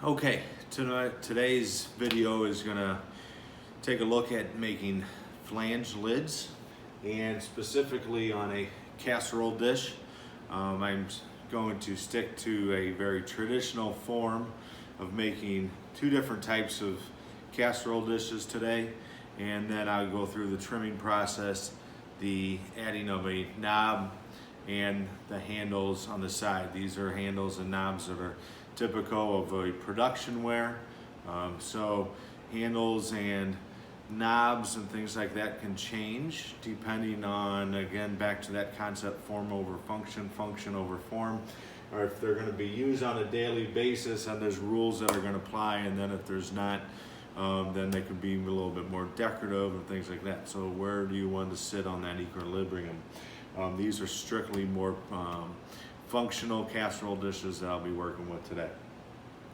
Okay, today's video is gonna take a look at making flanged lids, and specifically on a casserole dish. I'm going to stick to a very traditional form of making two different types of casserole dishes today, and then I'll go through the trimming process, the adding of a knob, and the handles on the side. These are handles and knobs that are typical of a production ware. So handles and knobs and things like that can change depending on, again, back to that concept, form over function, function over form, or if they're going to be used on a daily basis and there's rules that are going to apply, and then if there's not, then they can be a little bit more decorative and things like that. So where do you want to sit on that equilibrium? These are strictly more functional casserole dishes that I'll be working with today.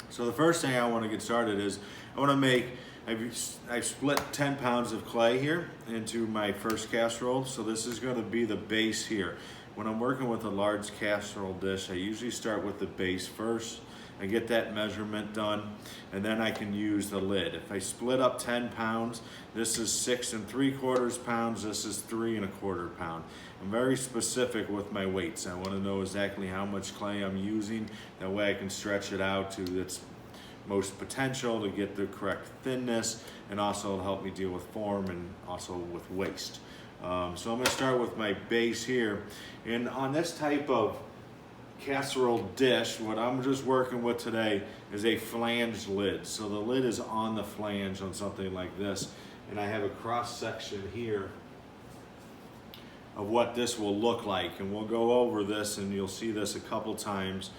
So the first thing I want to get started is I want to make, I've split 10 pounds of clay here into my first casserole. So this is going to be the base here. When I'm working with a large casserole dish, I usually start with the base first. I get that measurement done, and then I can use the lid. If I split up 10 pounds, this is 6 3/4 pounds, this is 3 1/4 pounds. I'm very specific with my weights. I want to know exactly how much clay I'm using. That way I can stretch it out to its most potential to get the correct thinness, and also it'll help me deal with form and also with waste. So I'm going to start with my base here. And on this type of casserole dish, what I'm just working with today is a flanged lid. So the lid is on the flange on something like this, and I have a cross section here of what this will look like, and we'll go over this and you'll see this a couple times.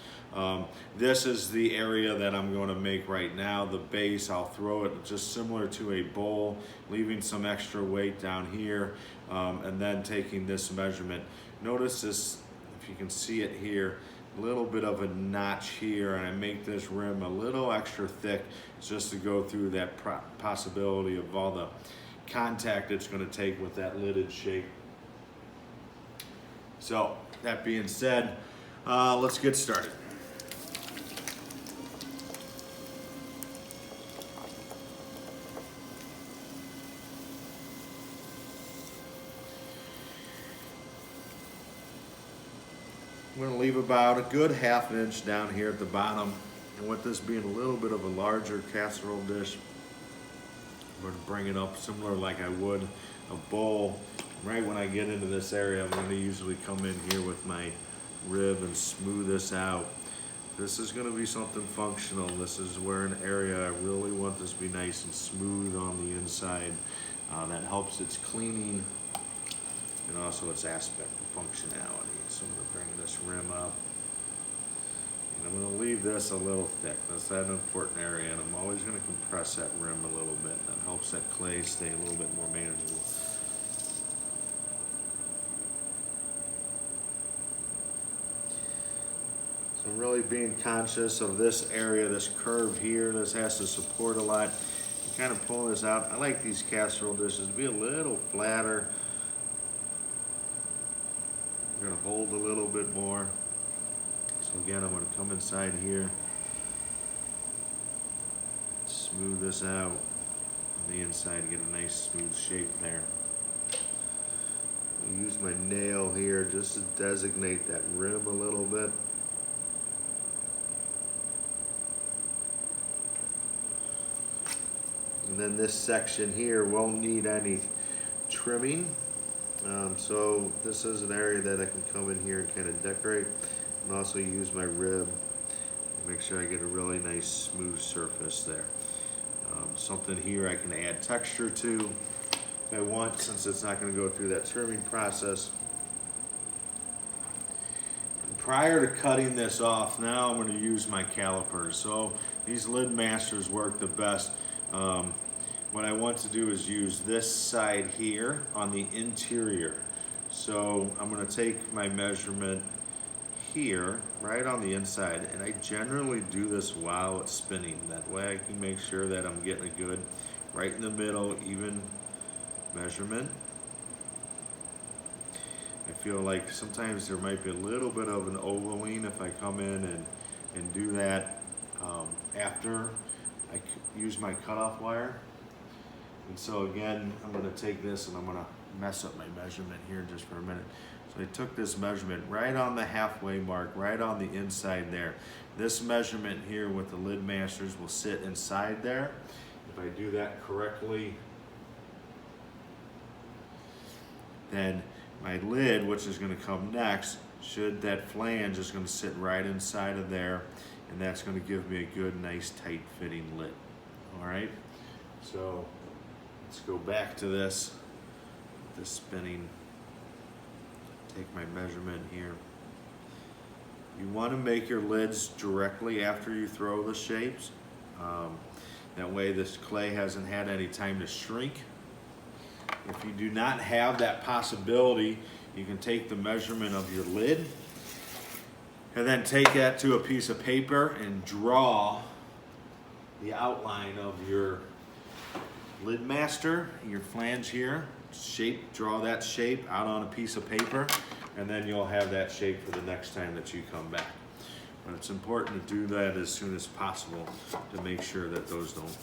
This is the area that I'm going to make right now. The base, I'll throw it just similar to a bowl, leaving some extra weight down here, and then taking this measurement. Notice this, if you can see it here, a little bit of a notch here, and I make this rim a little extra thick just to go through that possibility of all the contact it's going to take with that lidded shape. So that being said, let's get started. I'm going to leave about a good 1/2 inch down here at the bottom, and with this being a little bit of a larger casserole dish, I'm going to bring it up similar like I would a bowl. Right when I get into this area, I'm going to usually come in here with my rib and smooth this out. This is going to be something functional. This is where an area I really want this to be nice and smooth on the inside. That helps its cleaning and also its aspect of functionality. So I'm going to bring this rim up, and I'm going to leave this a little thick. That's that important area, and I'm always going to compress that rim a little bit. That helps that clay stay a little bit more manageable. So I'm really being conscious of this area, this curve here. This has to support a lot. You kind of pull this out. I like these casserole dishes to be a little flatter. We're going to hold a little bit more. So again, I'm going to come inside here, smooth this out on the inside, get a nice smooth shape there. I'll use my nail here just to designate that rim a little bit. And then this section here won't need any trimming. So this is an area that I can come in here and kind of decorate, and also use my rib to make sure I get a really nice smooth surface there. Something here I can add texture to if I want, since it's not going to go through that trimming process. And prior to cutting this off, now I'm going to use my calipers. So these lid masters work the best. What I want to do is use this side here on the interior. So I'm going to take my measurement here, right on the inside, and I generally do this while it's spinning. That way I can make sure that I'm getting a good, right in the middle, even measurement. I feel like sometimes there might be a little bit of an ovaling if I come in and do that after I use my cutoff wire. And so again, I'm gonna take this and I'm gonna mess up my measurement here just for a minute. So I took this measurement right on the halfway mark, right on the inside there. This measurement here with the lid masters will sit inside there. If I do that correctly, then my lid, which is gonna come next, that flange is gonna sit right inside of there, and that's gonna give me a good, nice, tight fitting lid. All right, so let's go back to this spinning. Take my measurement here. You wanna make your lids directly after you throw the shapes. That way this clay hasn't had any time to shrink. If you do not have that possibility, you can take the measurement of your lid and then take that to a piece of paper and draw the outline of your lid master, your flange here. Draw that shape out on a piece of paper, and then you'll have that shape for the next time that you come back. But it's important to do that as soon as possible to make sure that those don't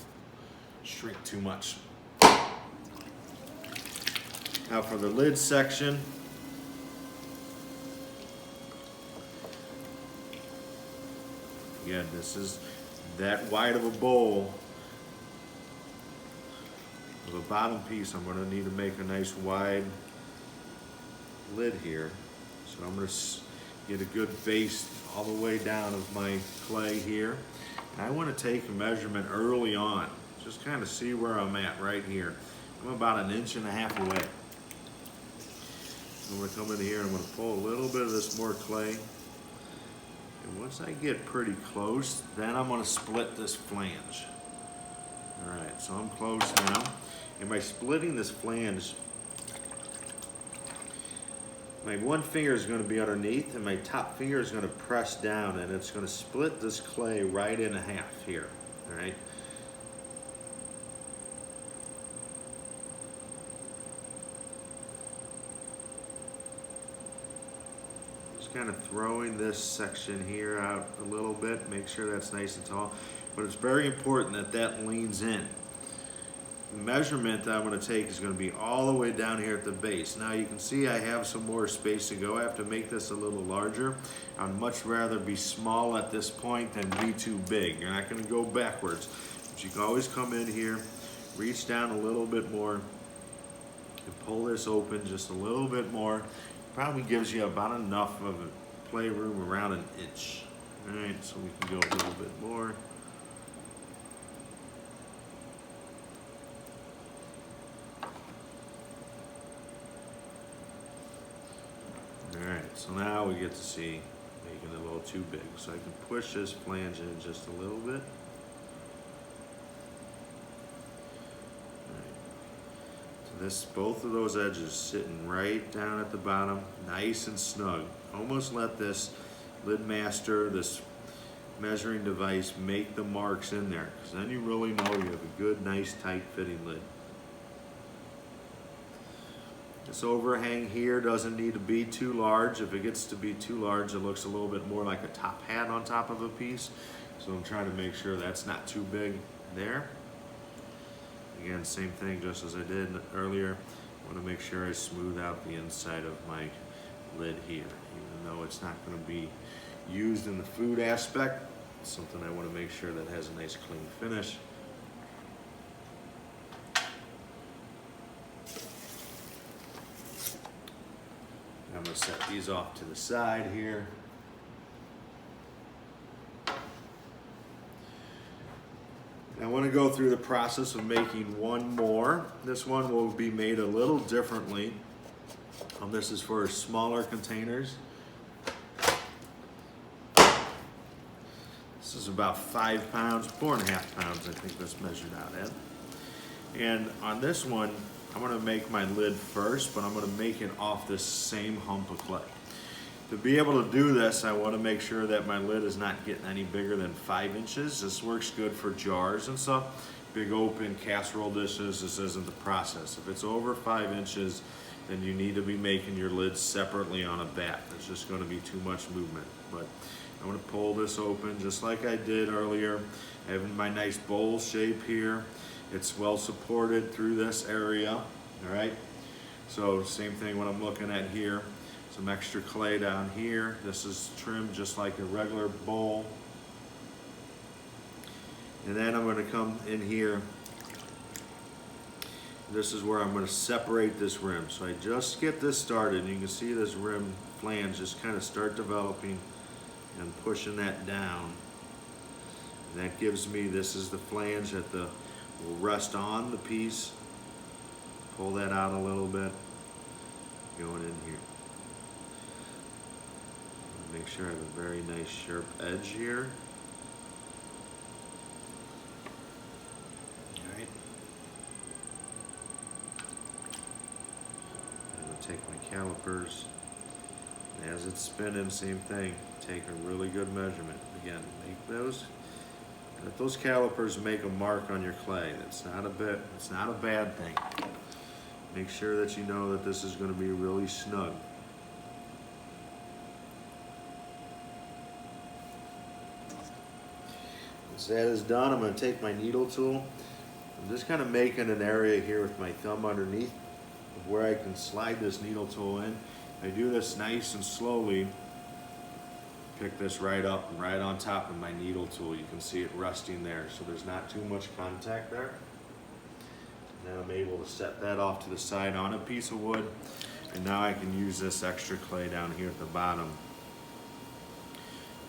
shrink too much. Now for the lid section, again, this is that wide of a bowl of a bottom piece. I'm going to need to make a nice wide lid here. So I'm going to get a good base all the way down of my clay here. And I want to take a measurement early on, just kind of see where I'm at right here. I'm about 1.5 inches away. I'm going to come in here and I'm going to pull a little bit of this more clay. And once I get pretty close, then I'm going to split this flange. All right, so I'm close now. And by splitting this flange, my one finger is going to be underneath and my top finger is going to press down, and it's going to split this clay right in half here. All right. Kind of throwing this section here out a little bit, make sure that's nice and tall, but it's very important that that leans in. The measurement that I'm going to take is going to be all the way down here at the base. Now you can see I have some more space to go. I have to make this a little larger. I'd much rather be small at this point than be too big. You're not going to go backwards, but you can always come in here, reach down a little bit more, and pull this open just a little bit more. Probably gives you about enough of a playroom, around 1 inch. All right, so we can go a little bit more. All right, so now we get to see making it a little too big. So I can push this flange in just a little bit. Both of those edges sitting right down at the bottom, nice and snug. Almost let this lid master, this measuring device, make the marks in there, because then you really know you have a good, nice, tight fitting lid. This overhang here doesn't need to be too large. If it gets to be too large, it looks a little bit more like a top hat on top of a piece. So I'm trying to make sure that's not too big there. Again, same thing just as I did earlier. I want to make sure I smooth out the inside of my lid here. Even though it's not going to be used in the food aspect, it's something I want to make sure that has a nice clean finish. I'm going to set these off to the side here. I want to go through the process of making one more. This one will be made a little differently. This is for smaller containers. This is about 5 pounds, 4.5 pounds, I think that's measured out at. And on this one, I'm going to make my lid first, but I'm going to make it off this same hump of clay. To be able to do this, I want to make sure that my lid is not getting any bigger than 5 inches. This works good for jars and stuff. Big open casserole dishes, this isn't the process. If it's over 5 inches, then you need to be making your lids separately on a bat. There's just going to be too much movement. But I'm gonna pull this open just like I did earlier. Having my nice bowl shape here. It's well supported through this area, all right? So same thing when I'm looking at here. Some extra clay down here. This is trimmed just like a regular bowl. And then I'm gonna come in here. This is where I'm gonna separate this rim. So I just get this started. You can see this rim flange just kind of start developing and pushing that down. And that gives me, this is the flange that will rest on the piece. Pull that out a little bit, going in here. Make sure I have a very nice sharp edge here. All right. I'm gonna take my calipers. As it's spinning, same thing. Take a really good measurement. Again, make those. Let those calipers make a mark on your clay. It's not a bad thing. Make sure that you know that this is going to be really snug. Once that is done, I'm going to take my needle tool. I'm just kind of making an area here with my thumb underneath of where I can slide this needle tool in. I do this nice and slowly. Pick this right up and right on top of my needle tool. You can see it resting there, so there's not too much contact there. Now I'm able to set that off to the side on a piece of wood, and now I can use this extra clay down here at the bottom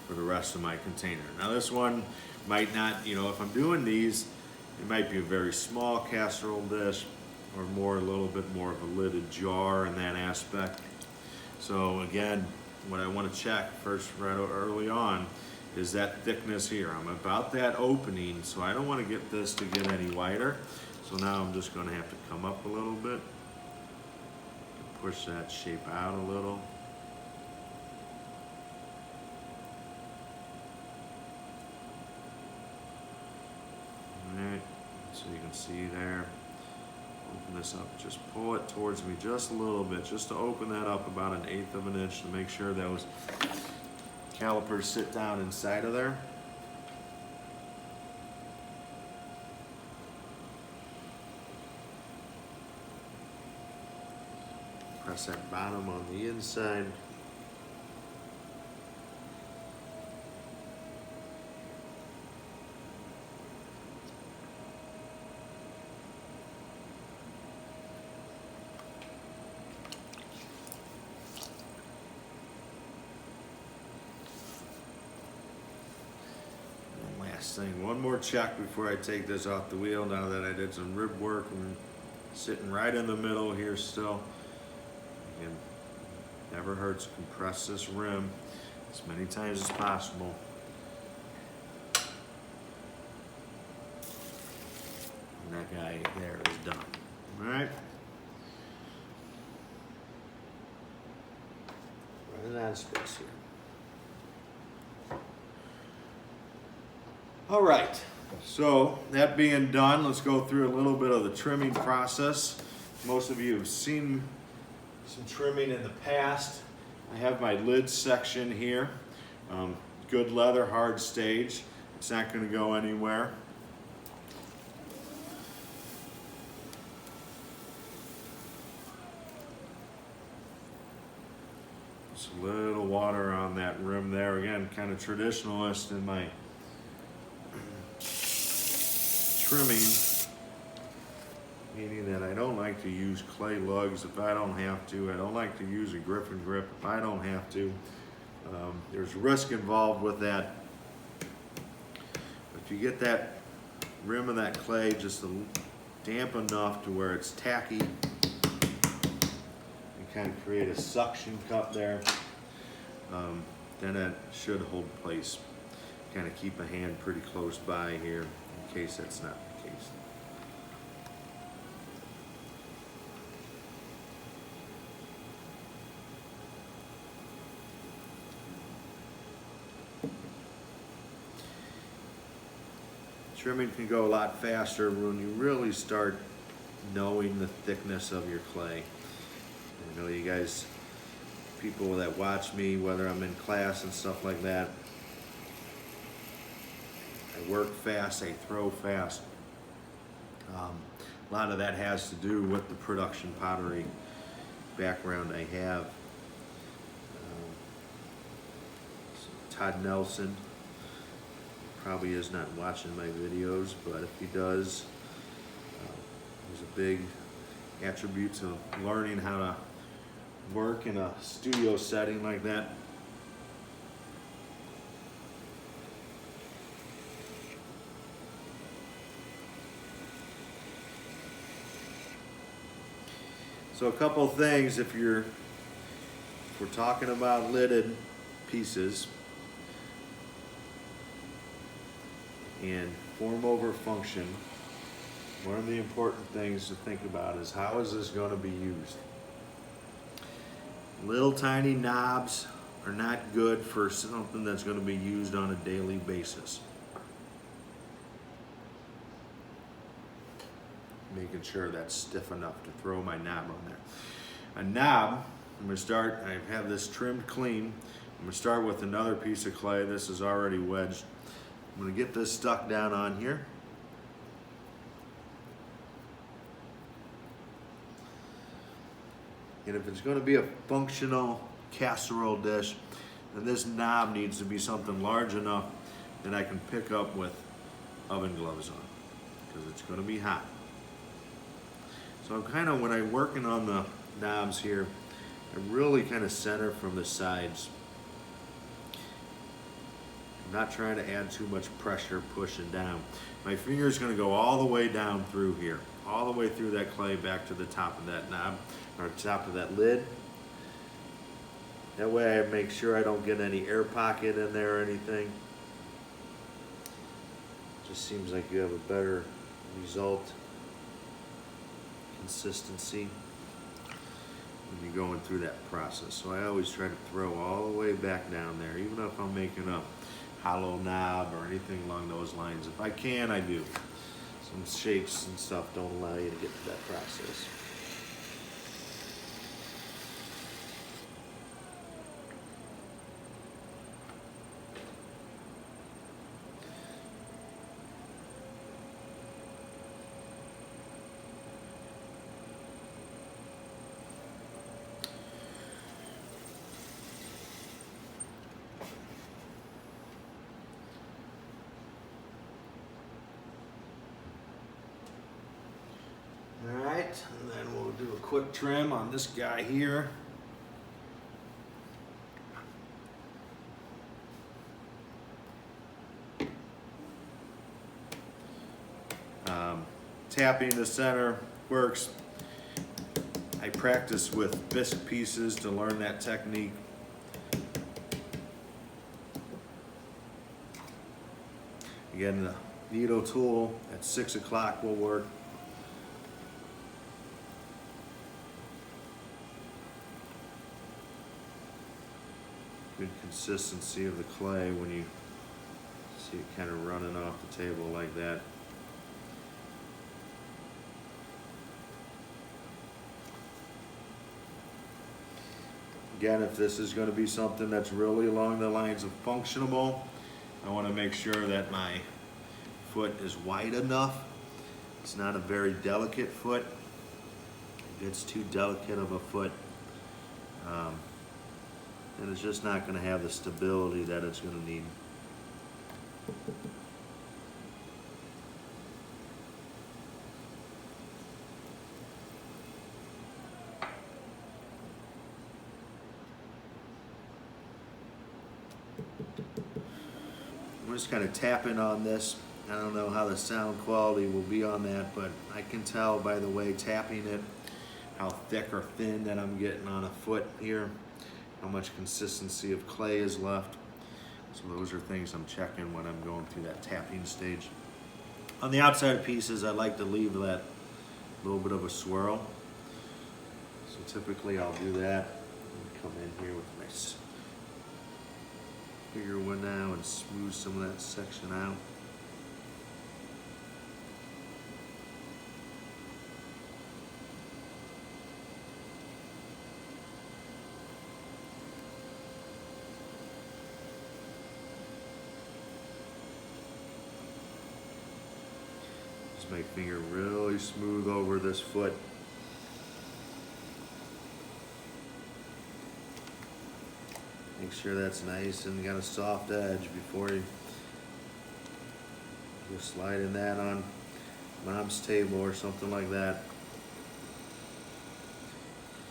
for the rest of my container. Now this one might not, if I'm doing these, it might be a very small casserole dish or a little bit more of a lidded jar in that aspect. So again, what I want to check first right early on is that thickness here. I'm about that opening, so I don't want to get this to get any wider. So now I'm just going to have to come up a little bit, push that shape out a little. All right, so you can see there. Open this up, just pull it towards me just a little bit, just to open that up about 1/8 of an inch to make sure those calipers sit down inside of there. Press that bottom on the inside. Thing. One more check before I take this off the wheel. Now that I did some rib work and sitting right in the middle here still. Again, never hurts to compress this rim as many times as possible. And that guy there is done. All right. Running out of space here. All right, so that being done, let's go through a little bit of the trimming process. Most of you have seen some trimming in the past. I have my lid section here. Good leather, hard stage. It's not going to go anywhere. Just a little water on that rim there. Again, kind of traditionalist in my trimming, meaning that I don't like to use clay lugs if I don't have to. I don't like to use a Griffin grip if I don't have to. There's risk involved with that. If you get that rim of that clay just damp enough to where it's tacky, you kind of create a suction cup there, then it should hold place. Kind of keep a hand pretty close by here in case that's not the case. Trimming can go a lot faster when you really start knowing the thickness of your clay. I know you guys, people that watch me, whether I'm in class and stuff like that, I work fast, I throw fast. A lot of that has to do with the production pottery background I have. Todd Nelson probably is not watching my videos, but if he does, there's a big attribute to learning how to work in a studio setting like that. So a couple of things, if we're talking about lidded pieces and form over function, one of the important things to think about is how is this going to be used? Little tiny knobs are not good for something that's going to be used on a daily basis. Making sure that's stiff enough to throw my knob on there. A knob, I'm going to start, I have this trimmed clean. I'm going to start with another piece of clay. This is already wedged. I'm going to get this stuck down on here. And if it's going to be a functional casserole dish, then this knob needs to be something large enough that I can pick up with oven gloves on, because it's going to be hot. So I'm kind of, when I'm working on the knobs here, I really kind of center from the sides. I'm not trying to add too much pressure pushing down. My finger is going to go all the way down through here, all the way through that clay back to the top of that knob, or top of that lid. That way I make sure I don't get any air pocket in there or anything. Just seems like you have a better result, consistency, when you're going through that process. So I always try to throw all the way back down there, even if I'm making a hollow knob or anything along those lines. If I can, I do. Some shapes and stuff don't allow you to get to that process. Alright, and then we'll do a quick trim on this guy here. Tapping the center works. I practice with bisque pieces to learn that technique. Again, the needle tool at 6 o'clock will work. Good consistency of the clay when you see it kind of running off the table like that. Again, if this is going to be something that's really along the lines of functional, I want to make sure that my foot is wide enough. It's not a very delicate foot. If it's too delicate of a foot, and it's just not going to have the stability that it's going to need. I'm just kind of tapping on this. I don't know how the sound quality will be on that, but I can tell by the way tapping it how thick or thin that I'm getting on a foot here, how much consistency of clay is left. So those are things I'm checking when I'm going through that tapping stage. On the outside of pieces, I like to leave that little bit of a swirl. So typically I'll do that. Come in here with my bigger one now and smooth some of that section out. Press my finger really smooth over this foot. Make sure that's nice and got a soft edge before you go sliding that on mom's table or something like that.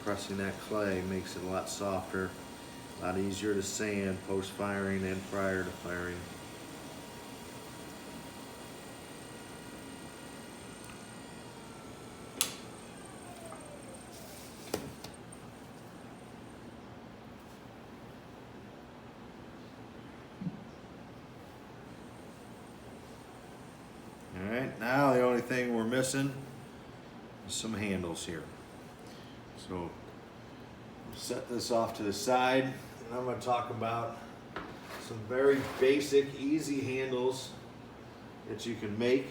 Pressing that clay makes it a lot softer, a lot easier to sand post firing and prior to firing. All right, now the only thing we're missing is some handles here. So set this off to the side, and I'm going to talk about some very basic, easy handles that you can make.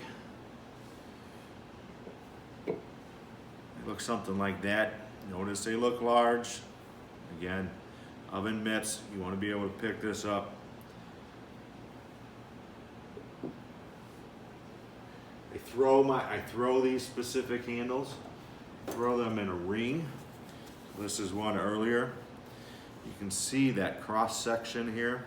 They look something like that. Notice they look large. Again, oven mitts, you want to be able to pick this up. I throw these specific handles, throw them in a ring. This is one earlier. You can see that cross section here.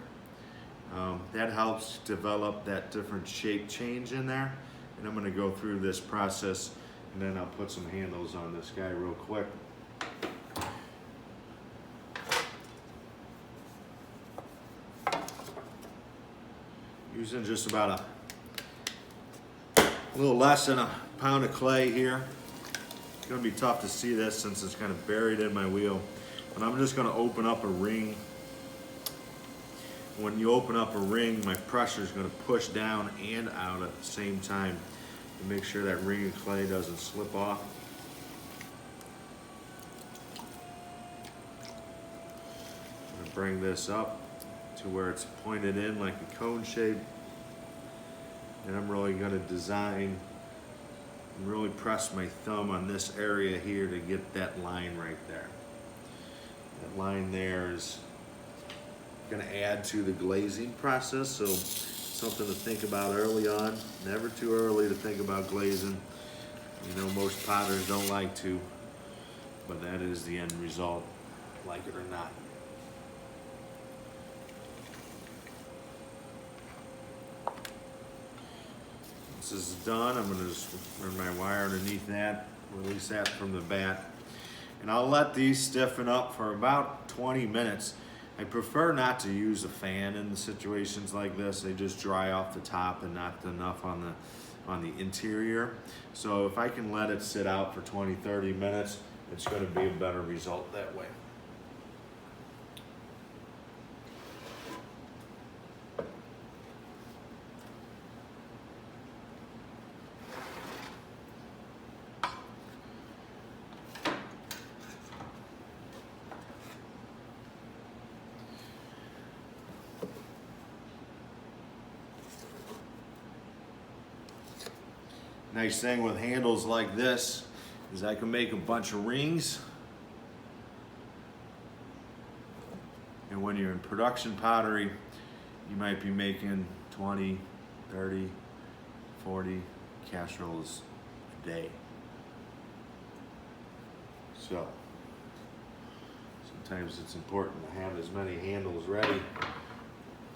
That helps develop that different shape change in there. And I'm going to go through this process, and then I'll put some handles on this guy real quick. Using just about a little less than a pound of clay here. It's going to be tough to see this since it's kind of buried in my wheel. But I'm just going to open up a ring. When you open up a ring, my pressure is going to push down and out at the same time to make sure that ring of clay doesn't slip off. I'm going to bring this up to where it's pointed in like a cone shape. And I'm really going to design and really press my thumb on this area here to get that line right there. That line there is going to add to the glazing process, so something to think about early on. Never too early to think about glazing. You know, most potters don't like to, but that is the end result, like it or not. This is done. I'm going to just run my wire underneath that, release that from the bat. And I'll let these stiffen up for about 20 minutes. I prefer not to use a fan in situations like this. They just dry off the top and not enough on the interior. So if I can let it sit out for 20-30 minutes, it's going to be a better result that way. Nice thing with handles like this is I can make a bunch of rings. And when you're in production pottery, you might be making 20, 30, 40 casseroles a day. So sometimes it's important to have as many handles ready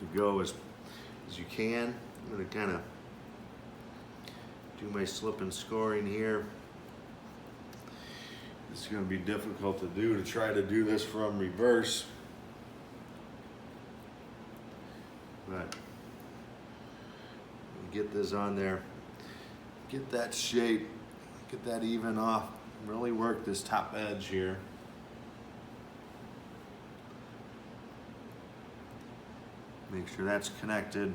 to go as you can. I'm going to kind of do my slip and scoring here. It's going to be difficult to do, to try to do this from reverse, but get this on there, get that shape, get that even off, really work this top edge here. Make sure that's connected.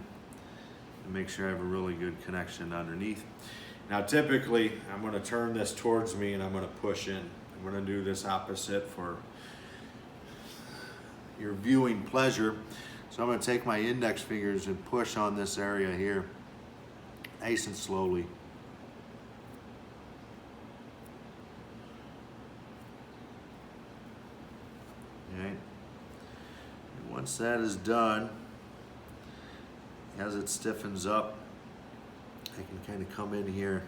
Make sure I have a really good connection underneath. Now typically I'm going to turn this towards me and I'm going to push in. I'm going to do this opposite for your viewing pleasure. So I'm going to take my index fingers and push on this area here, nice and slowly. Okay. And once that is done, as it stiffens up, I can kind of come in here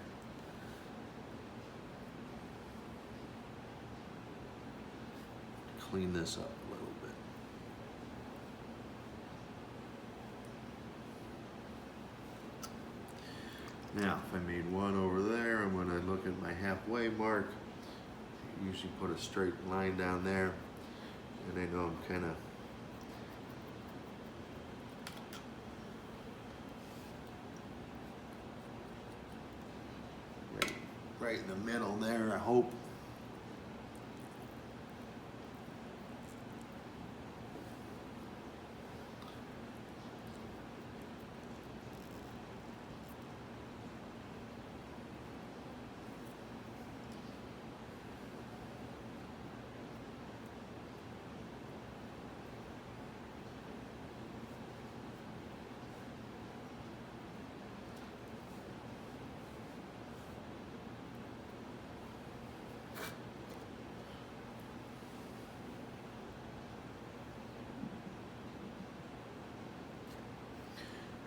clean this up a little bit. Now, if I made one over there, I'm gonna look at my halfway mark. Usually put a straight line down there, and I know I'm kind of right in the middle there, I hope.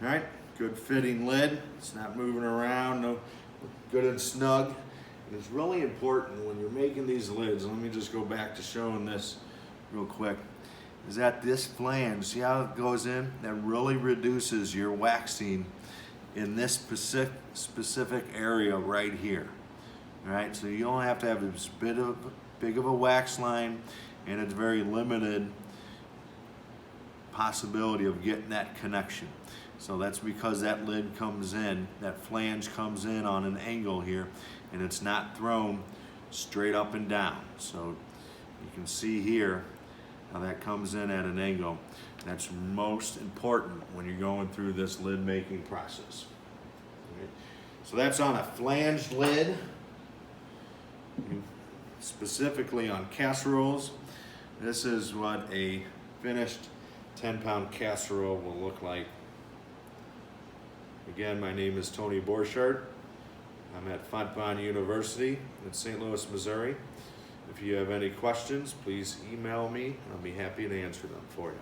All right, good fitting lid. It's not moving around, no, good and snug. And it's really important when you're making these lids, let me just go back to showing this real quick, is that this flange, see how it goes in? That really reduces your waxing in this specific area right here. All right, so you only have to have this big of a wax line, and it's very limited possibility of getting that connection. So that's because that lid comes in, that flange comes in on an angle here, and it's not thrown straight up and down. So you can see here how that comes in at an angle. That's most important when you're going through this lid making process. Okay. So that's on a flanged lid, specifically on casseroles. This is what a finished 10-pound casserole will look like. Again, my name is Tony Borchardt. I'm at Fontbonne University in St. Louis, Missouri. If you have any questions, please email me. I'll be happy to answer them for you.